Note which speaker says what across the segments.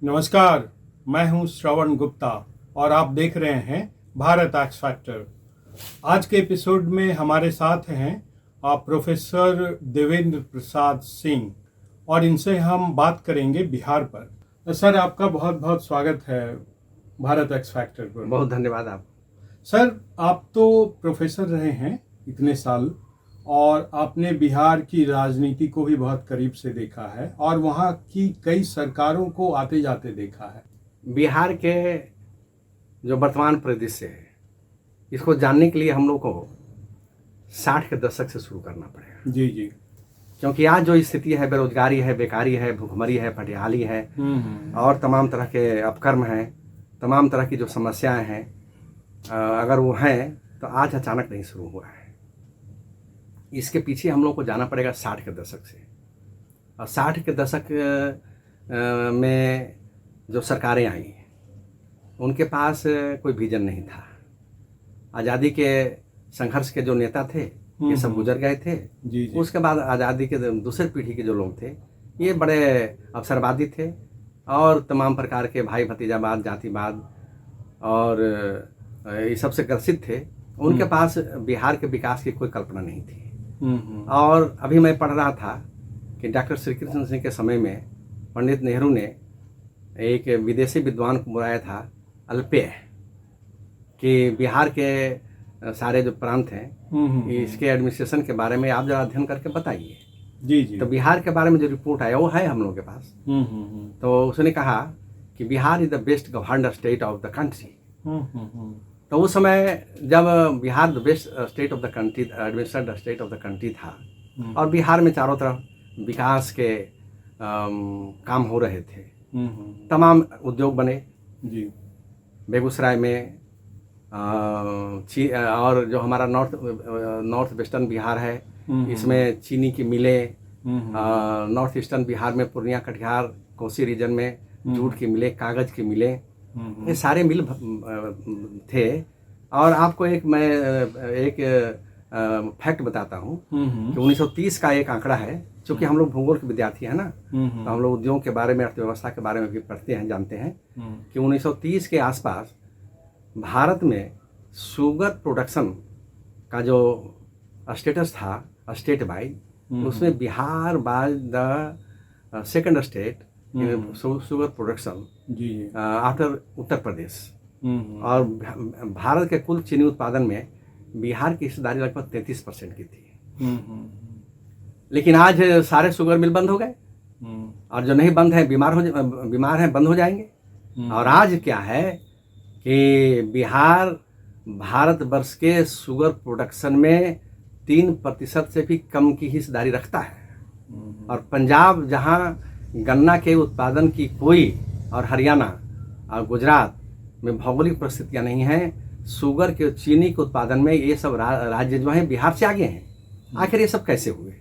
Speaker 1: नमस्कार, मैं हूं श्रवण गुप्ता और आप देख रहे हैं भारत एक्स फैक्टर। आज के एपिसोड में हमारे साथ हैं प्रोफेसर देवेंद्र प्रसाद सिंह और इनसे हम बात करेंगे बिहार पर। सर, आपका बहुत बहुत स्वागत है भारत एक्स फैक्टर पर।
Speaker 2: बहुत धन्यवाद आप।
Speaker 1: सर, आप तो प्रोफेसर रहे हैं इतने साल और आपने बिहार की राजनीति को भी बहुत करीब से देखा है और वहाँ की कई सरकारों को आते जाते देखा है।
Speaker 2: बिहार के जो वर्तमान परिदृश्य है, इसको जानने के लिए हम लोग को 60 के दशक से शुरू करना पड़ेगा।
Speaker 1: जी जी।
Speaker 2: क्योंकि आज जो स्थिति है, बेरोजगारी है, बेकारी है, भूखमरी है, पटियाली है और तमाम तरह के अपकर्म हैं, तमाम तरह की जो समस्याएं हैं, अगर वो हैं तो आज अचानक नहीं शुरू हुआ है। इसके पीछे हम लोग को जाना पड़ेगा 60 के दशक से। और 60 के दशक में जो सरकारें आई, उनके पास कोई विजन नहीं था। आज़ादी के संघर्ष के जो नेता थे, ये सब गुजर गए थे।
Speaker 1: जी जी।
Speaker 2: उसके बाद आज़ादी के दूसरे पीढ़ी के जो लोग थे, ये बड़े अवसरवादी थे और तमाम प्रकार के भाई भतीजावाद, जातिवाद और ये सबसे ग्रसित थे। उनके पास बिहार के विकास की कोई कल्पना नहीं थी। और अभी मैं पढ़ रहा था कि डॉक्टर श्री कृष्ण सिंह के समय में पंडित नेहरू ने एक विदेशी विद्वान को बुलाया था, अल्पेय, कि बिहार के सारे जो प्रांत हैं, इसके एडमिनिस्ट्रेशन के बारे में आप जरा अध्ययन करके बताइए।
Speaker 1: जी जी।
Speaker 2: तो बिहार के बारे में जो रिपोर्ट आया वो है हम लोग के पास। तो उसने कहा कि Bihar is the best governed state of the country. तो उस समय जब Bihar the best state of the country, administrated state of the country था और बिहार में चारों तरफ विकास के काम हो रहे थे, तमाम उद्योग बने।
Speaker 1: जी।
Speaker 2: बेगूसराय में और जो हमारा नॉर्थ वेस्टर्न बिहार है, इसमें चीनी की मिलें, नॉर्थ ईस्टर्न बिहार में पूर्णिया, कटिहार, कोसी रीजन में जूट की मिलें, कागज़ की मिलें, ये सारे मिल थे। और आपको मैं एक फैक्ट बताता हूँ कि 1930 का एक आंकड़ा है। चूँकि हम लोग भूगोल के विद्यार्थी हैं ना, तो हम लोग उद्योग के बारे में, अर्थव्यवस्था के बारे में भी पढ़ते हैं, जानते हैं कि 1930 के आसपास भारत में शुगर प्रोडक्शन का जो स्टेटस था स्टेट वाइज, उसमें Bihar was the second state sugar production after Uttar Pradesh. और भारत के कुल चीनी उत्पादन में बिहार की हिस्सेदारी लगभग 33% की थी। लेकिन आज सारे शुगर मिल बंद हो गए और जो नहीं बंद है बीमार हैं, बंद हो जाएंगे। और आज क्या है कि बिहार भारतवर्ष के शुगर प्रोडक्शन में 3% से भी कम की हिस्सेदारी रखता है। और पंजाब, जहाँ गन्ना के उत्पादन की कोई, और हरियाणा और गुजरात में भौगोलिक परिस्थितियाँ नहीं हैं, शुगर के, चीनी के उत्पादन में ये सब राज्य जो हैं बिहार से आगे हैं। आखिर ये सब कैसे हुए?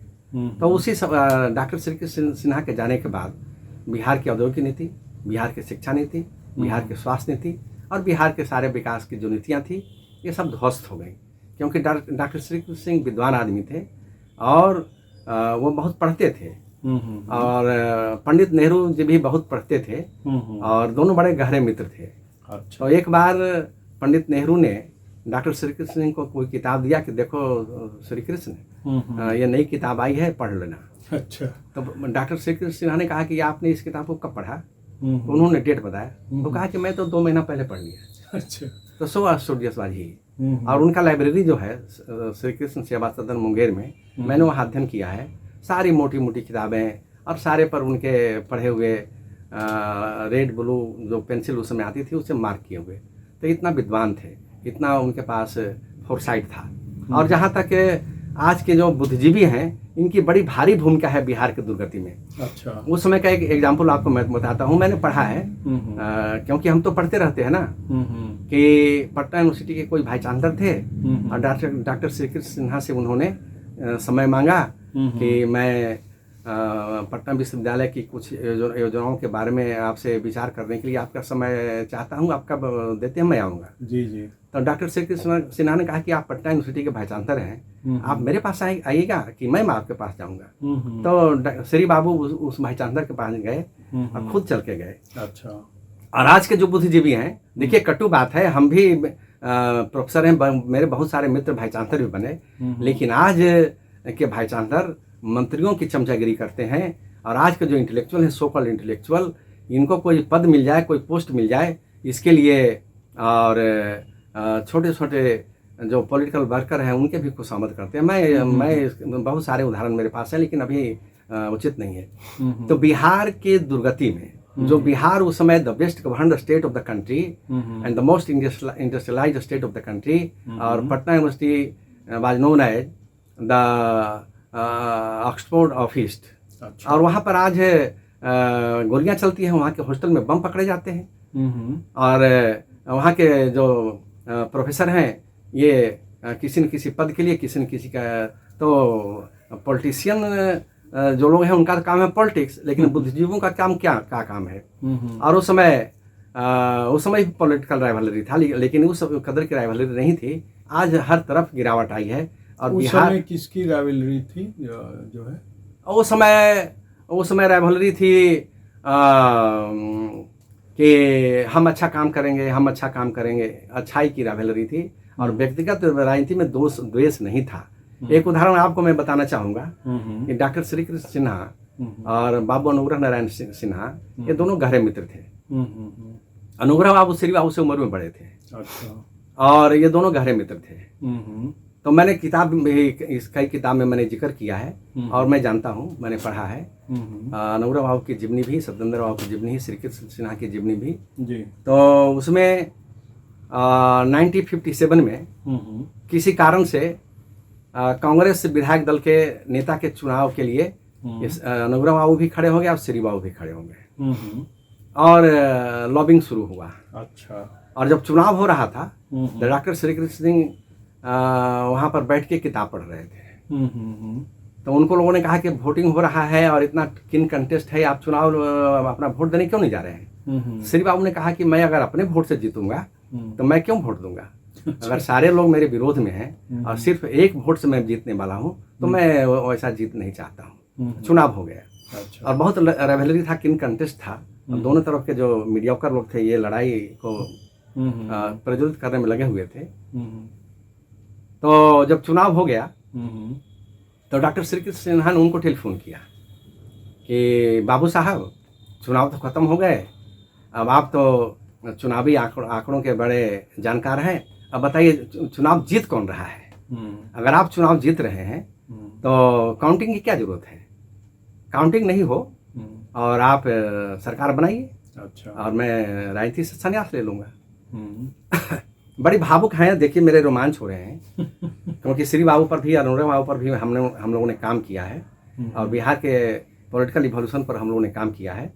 Speaker 2: तो उसी डॉक्टर श्री कृष्ण सिन्हा के जाने के बाद बिहार की औद्योगिक नीति, बिहार की शिक्षा नीति, बिहार की स्वास्थ्य नीति और बिहार के सारे विकास की जो नीतियाँ थी, ये सब ध्वस्त हो गई। क्योंकि डॉक्टर श्री कृष्ण सिंह विद्वान आदमी थे और वो बहुत पढ़ते थे और पंडित नेहरू जी भी बहुत पढ़ते थे और दोनों बड़े गहरे मित्र थे।
Speaker 1: अच्छा।
Speaker 2: तो एक बार पंडित नेहरू ने डॉक्टर श्री कृष्ण सिंह को कोई किताब दिया कि देखो श्री कृष्ण, ये नई किताब आई है, पढ़ लेना।
Speaker 1: अच्छा।
Speaker 2: तो डॉक्टर श्री कृष्ण सिन्हा ने कहा कि आपने इस किताब को कब पढ़ा? तो उन्होंने डेट बताया। तो कहा कि मैं तो 2 महीना पहले पढ़ लिया।
Speaker 1: अच्छा।
Speaker 2: तो सो आश्चर्य बात ही। और उनका लाइब्रेरी जो है श्री कृष्ण सेवा सदन मुंगेर में, मैंने वहाँ अध्ययन किया है। सारी मोटी मोटी किताबें और सारे पर उनके पढ़े हुए रेड ब्लू जो पेंसिल उस समय आती थी, उससे मार्क किए हुए। तो इतना विद्वान थे, इतना उनके पास फोरसाइट था। और जहाँ तक आज के जो बुद्धिजीवी हैं, इनकी बड़ी भारी भूमिका है बिहार की दुर्गति में।
Speaker 1: अच्छा।
Speaker 2: उस समय का एक एग्जाम्पल आपको मैं बताता हूँ। मैंने पढ़ा है क्योंकि हम तो पढ़ते रहते हैं ना, कि पटना यूनिवर्सिटी के कोई भाई चांसलर थे और डॉक्टर श्री कृष्ण सिन्हा से उन्होंने समय मांगा कि मैं पटना विश्वविद्यालय की कुछ योजनाओं के बारे में आपसे विचार करने के लिए आपका समय चाहता हूँ। आप कब देते हैं, मैं आऊँगा।
Speaker 1: जी जी।
Speaker 2: तो डॉक्टर श्री कृष्ण सिन्हा ने कहा कि आप पटना यूनिवर्सिटी के वाइस चांसलर हैं, आप मेरे पास आइएगा कि मैं आपके पास जाऊँगा। तो श्री बाबू उस वाइस चांसलर के पास गए और खुद चल के गए।
Speaker 1: अच्छा।
Speaker 2: और आज के जो बुद्धिजीवी हैं, देखिए कटु बात है, हम भी प्रोफेसर हैं, मेरे बहुत सारे मित्र वाइस चांसलर भी बने, लेकिन आज के वाइस चांसलर मंत्रियों की चमचागिरी करते हैं। और आज के जो इंटेलेक्चुअल हैं, सो कॉल्ड इंटेलेक्चुअल, इनको कोई पद मिल जाए, कोई पोस्ट मिल जाए, इसके लिए और छोटे छोटे जो पॉलिटिकल वर्कर हैं उनके भी खुशामद करते हैं। मैं बहुत सारे उदाहरण मेरे पास हैं, लेकिन अभी उचित नहीं है। तो बिहार के दुर्गति में जो बिहार उस समय the best governed state of the country and the most industrialised state of the country, और Patna university was known as the Oxford of east. और वहाँ पर आज गोलियाँ चलती हैं, वहाँ के हॉस्टल में बम पकड़े जाते हैं। और वहाँ के जो प्रोफेसर हैं, ये किसी न किसी पद के लिए, किसी न किसी का, तो पॉलिटिशियन जो लोग हैं उनका काम है पॉलिटिक्स, लेकिन बुद्धिजीवियों का काम क्या काम है। और उस समय पॉलिटिकल राइवलरी था, लेकिन उस कदर की राइवलरी नहीं थी। आज हर तरफ गिरावट आई है। और
Speaker 1: उस
Speaker 2: बिहार
Speaker 1: समय किसकी राइवलरी थी जो है?
Speaker 2: उस समय राइवलरी थी कि हम अच्छा काम करेंगे, हम अच्छा काम करेंगे, अच्छाई की राइवलरी थी। और व्यक्तिगत राजनीति में द्वेष नहीं था। एक उदाहरण आपको मैं बताना चाहूँगा कि डॉक्टर श्री कृष्ण सिन्हा और बाबू अनुग्रह नारायण सिन्हा, ये दोनों गहरे मित्र थे। अनुग्रह बाबू श्री बाबू से उम्र में बड़े थे।
Speaker 1: अच्छा। और
Speaker 2: ये दोनों गहरे मित्र थे। तो मैंने किताब कई किताब में मैंने जिक्र किया है, और मैं जानता हूँ, मैंने पढ़ा है। अनुग्रह बाबू की जीवनी भी, सत्येंद्र बाबू की जीवनी, श्री कृष्ण सिन्हा की जीवनी भी जी। तो उसमें 1957 में किसी कारण से कांग्रेस विधायक दल के नेता के चुनाव के लिए अनुग्रह बाबू भी खड़े हो गए और श्री बाबू भी खड़े हो गए, और लॉबिंग शुरू हुआ। अच्छा। और जब चुनाव हो रहा था तो डॉक्टर श्री कृष्ण सिंह वहाँ पर बैठ के किताब पढ़ रहे थे। तो उनको लोगों ने कहा कि वोटिंग हो रहा है और इतना किन कंटेस्ट है, आप चुनाव अपना वोट देने क्यों नहीं जा रहे हैं? श्री बाबू ने कहा कि मैं अगर अपने वोट से जीतूंगा तो मैं क्यों वोट दूंगा? अगर सारे लोग मेरे विरोध में हैं और सिर्फ एक वोट से मैं जीतने वाला हूँ, तो मैं वैसा जीत नहीं चाहता हूँ। चुनाव हो गया। अच्छा। और बहुत राइवलरी था, किन कंटेस्ट था, और दोनों तरफ के जो मीडियोकर लोग थे, ये लड़ाई को प्रज्वलित करने में लगे हुए थे। तो जब चुनाव हो गया तो डॉक्टर श्री कृष्ण सिन्हा ने उनको टेलीफोन किया कि बाबू साहब, चुनाव तो खत्म हो गए, अब आप तो चुनावी आंकड़ों के बड़े जानकार हैं, अब बताइए चुनाव जीत कौन रहा है? अगर आप चुनाव जीत रहे हैं तो काउंटिंग की क्या जरूरत है? काउंटिंग नहीं हो और आप सरकार बनाइए। अच्छा। और मैं राजनीति से संन्यास ले लूँगा। बड़ी भावुक हैं, देखिए मेरे रोमांच हो रहे हैं क्योंकि श्री बाबू पर भी, अनुग्रह बाबू पर भी हम लोगों ने काम किया है, और बिहार के पॉलिटिकल इवोल्यूशन पर हम लोगों ने काम किया है।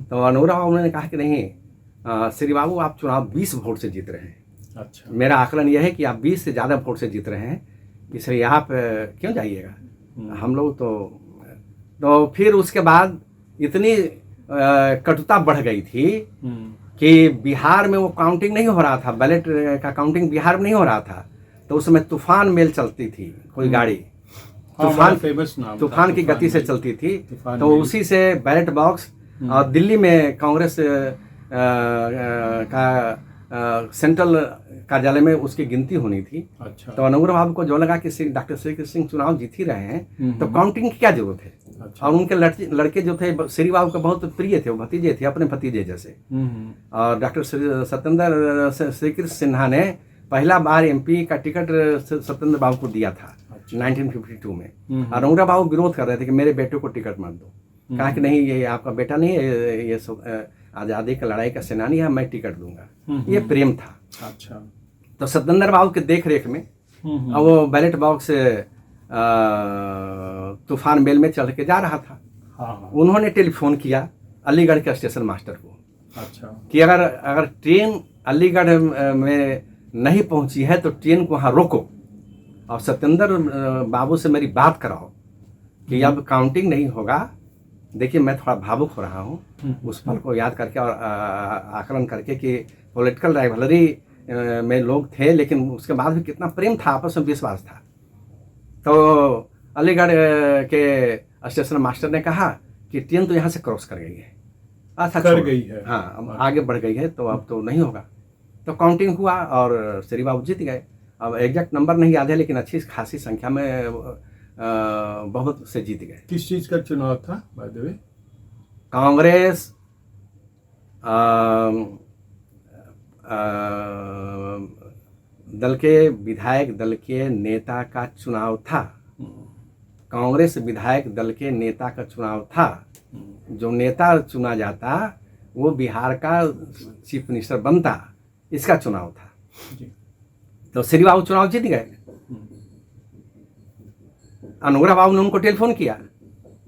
Speaker 2: तो अनुग्रह बाबू ने कहा कि नहीं श्री बाबू, आप चुनाव 20 वोट से जीत रहे हैं। अच्छा। मेरा आकलन यह है कि आप 20 से ज़्यादा वोट से जीत रहे हैं, इसलिए आप क्यों जाइएगा, हम लोग तो फिर उसके बाद इतनी कटुता बढ़ गई थी कि बिहार में वो काउंटिंग नहीं हो रहा था, बैलेट का काउंटिंग बिहार में नहीं हो रहा था। तो उस समय तूफान मेल चलती थी, कोई गाड़ी तूफान की गति से चलती थी। तो उसी से बैलेट बॉक्स, और दिल्ली में कांग्रेस का सेंट्रल कार्यालय में उसकी गिनती होनी थी। अच्छा। तो अनुग्रह बाबू को जो लगा कि डॉक्टर श्री कृष्ण सिंह चुनाव जीत ही रहे हैं, तो काउंटिंग की क्या जरूरत है? अच्छा। और उनके लड़के जो थे श्री बाबू के बहुत प्रिय थे, वो भतीजे थे, अपने भतीजे जैसे। और डॉक्टर सत्येंद्र श्री कृष्ण सिन्हा ने पहला बार एमपी का टिकट सत्येंद्र बाबू को दिया था। अच्छा। 1952 में। और अनुग्रह बाबू विरोध कर रहे थे कि मेरे बेटे को टिकट मत दो। कहा कि नहीं, ये आपका बेटा नहीं है, ये आज़ादी का लड़ाई का सेनानी है, मैं टिकट दूंगा। ये प्रेम था। अच्छा। तो सत्येंद्र बाबू के देख रेख में वो बैलेट बॉक्स तूफान मेल में चढ़ के जा रहा था। हाँ। उन्होंने टेलीफोन किया अलीगढ़ के स्टेशन मास्टर को। अच्छा। कि अगर ट्रेन अलीगढ़ में नहीं पहुंची है तो ट्रेन को वहाँ रोको और सत्येंद्र बाबू से मेरी बात कराओ। कि अब काउंटिंग नहीं होगा। देखिए मैं थोड़ा भावुक हो रहा हूँ उस पल को याद करके और आकलन करके कि पॉलिटिकल राइवलरी में लोग थे, लेकिन उसके बाद भी कितना प्रेम था, आपस में विश्वास था। तो अलीगढ़ के स्टेशन मास्टर ने कहा कि ट्रेन तो यहाँ से क्रॉस कर गई है, अच्छा
Speaker 1: कर गई है,
Speaker 2: हाँ अब आगे बढ़ गई है, तो अब तो नहीं होगा। तो काउंटिंग हुआ और श्री बाबू जीत गए। अब एग्जैक्ट नंबर नहीं याद है, लेकिन अच्छी खासी संख्या में बहुत से जीत गए।
Speaker 1: किस चीज का चुनाव था बाय द वे?
Speaker 2: कांग्रेस दल के विधायक दल के नेता का चुनाव था। कांग्रेस विधायक दल के नेता का चुनाव था। जो नेता चुना जाता वो बिहार का चीफ मिनिस्टर बनता, इसका चुनाव था। तो श्री बाबू चुनाव जीत गए। अनुग्रह बाबू ने उनको टेलीफोन किया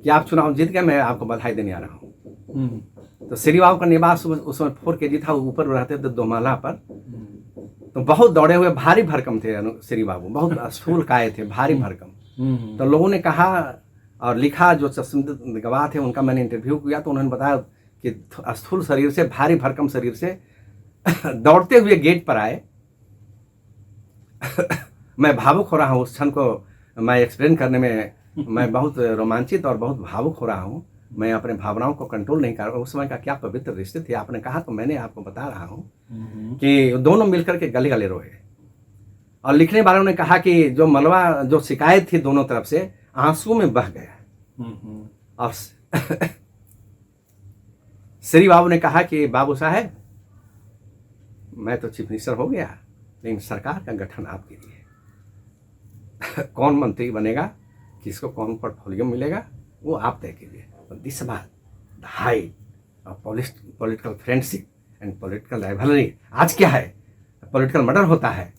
Speaker 2: कि आप चुनाव जीत गए, मैं आपको बधाई देने आ रहा हूँ। तो श्री बाबू का निवास उसमें 4 kg था, ऊपर रहते थे 2 माला पर। तो बहुत दौड़े हुए, भारी भरकम थे श्री बाबू, बहुत स्थूल काय थे, भारी भरकम। तो लोगों ने कहा और लिखा, जो चश्मदीद गवाह थे उनका मैंने इंटरव्यू किया, तो उन्होंने बताया कि स्थूल शरीर से, भारी भरकम शरीर से दौड़ते हुए गेट पर आए। मैं भावुक हो रहा हूँ, उस क्षण को मैं एक्सप्लेन करने में मैं बहुत रोमांचित और बहुत भावुक हो रहा हूँ। मैं अपने भावनाओं को कंट्रोल नहीं कर रहा। उस समय का क्या पवित्र रिश्ते थे, आपने कहा तो मैंने आपको बता रहा हूँ कि दोनों मिलकर के गले गले रोए। और लिखने वालों ने कहा कि जो मलबा, जो शिकायत थी दोनों तरफ से, आंसू में बह गया। और श्री बाबू ने कहा कि बाबू साहब, मैं तो चीफ मिनिस्टर हो गया, लेकिन सरकार का गठन आपके लिए कौन मंत्री बनेगा, किसको कौन पोर्टफोलियो मिलेगा, वो आप तय कीजिए। This the height of political friendship and political rivalry. आज क्या है, पॉलिटिकल मर्डर होता है,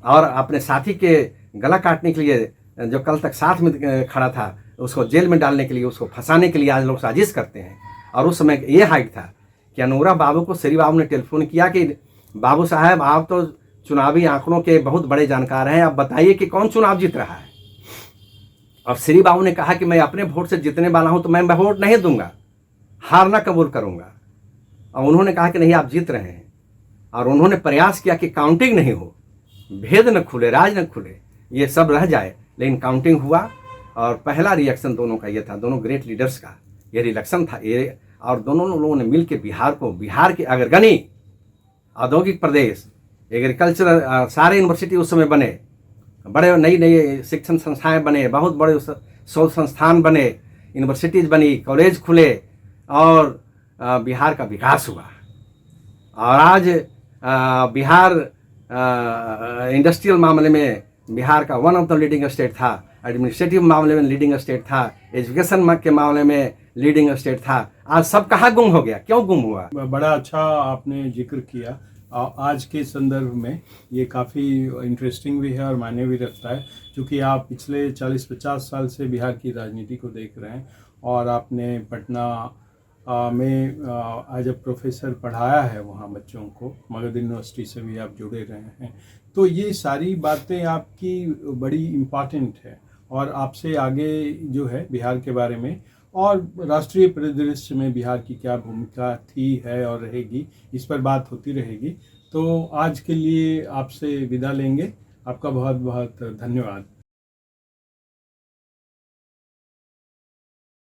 Speaker 2: और अपने साथी के गला काटने के लिए, जो कल तक साथ में खड़ा था, उसको जेल में डालने के लिए, उसको फंसाने के लिए आज लोग साजिश करते हैं। और उस समय ये हाइट था कि अनुग्रह बाबू को श्री बाबू ने टेलीफोन किया कि बाबू साहब, आप तो चुनावी आंकड़ों के बहुत बड़े जानकार हैं, आप बताइए कि कौन चुनाव जीत रहा है। और श्री बाबू ने कहा कि मैं अपने वोट से जीतने वाला हूं, तो मैं वोट नहीं दूंगा, हारना कबूल करूंगा। और उन्होंने कहा कि नहीं, आप जीत रहे हैं। और उन्होंने प्रयास किया कि काउंटिंग नहीं हो, भेद न खुले, राज न खुले, ये सब रह जाए। लेकिन काउंटिंग हुआ और पहला रिएक्शन दोनों का ये था, दोनों ग्रेट लीडर्स का ये रिएक्शन था ये। और दोनों लोगों ने मिल के बिहार को, बिहार के अग्रगणी औद्योगिक प्रदेश, एग्रीकल्चर, सारे यूनिवर्सिटी उस समय बने, बड़े नई नई शिक्षण संस्थाएं बने, बहुत बड़े शोध संस्थान बने, यूनिवर्सिटीज बनी, कॉलेज खुले, और बिहार का विकास हुआ। और आज बिहार इंडस्ट्रियल मामले में बिहार का one of the leading state था, एडमिनिस्ट्रेटिव मामले में लीडिंग स्टेट था, एजुकेशन के मामले में लीडिंग स्टेट था। आज सब कहाँ गुम हो गया, क्यों गुम हुआ?
Speaker 1: बड़ा अच्छा आपने जिक्र किया। आज के संदर्भ में ये काफ़ी इंटरेस्टिंग भी है और मायने भी रखता है, क्योंकि आप पिछले 40-50 साल से बिहार की राजनीति को देख रहे हैं और आपने पटना में एज अ प्रोफेसर पढ़ाया है वहाँ बच्चों को, मगध यूनिवर्सिटी से भी आप जुड़े रहे हैं। तो ये सारी बातें आपकी बड़ी इम्पॉर्टेंट है और आपसे आगे जो है बिहार के बारे में और राष्ट्रीय परिदृश्य में बिहार की क्या भूमिका थी, है और रहेगी, इस पर बात होती रहेगी। तो आज के लिए आपसे विदा लेंगे। आपका बहुत बहुत धन्यवाद।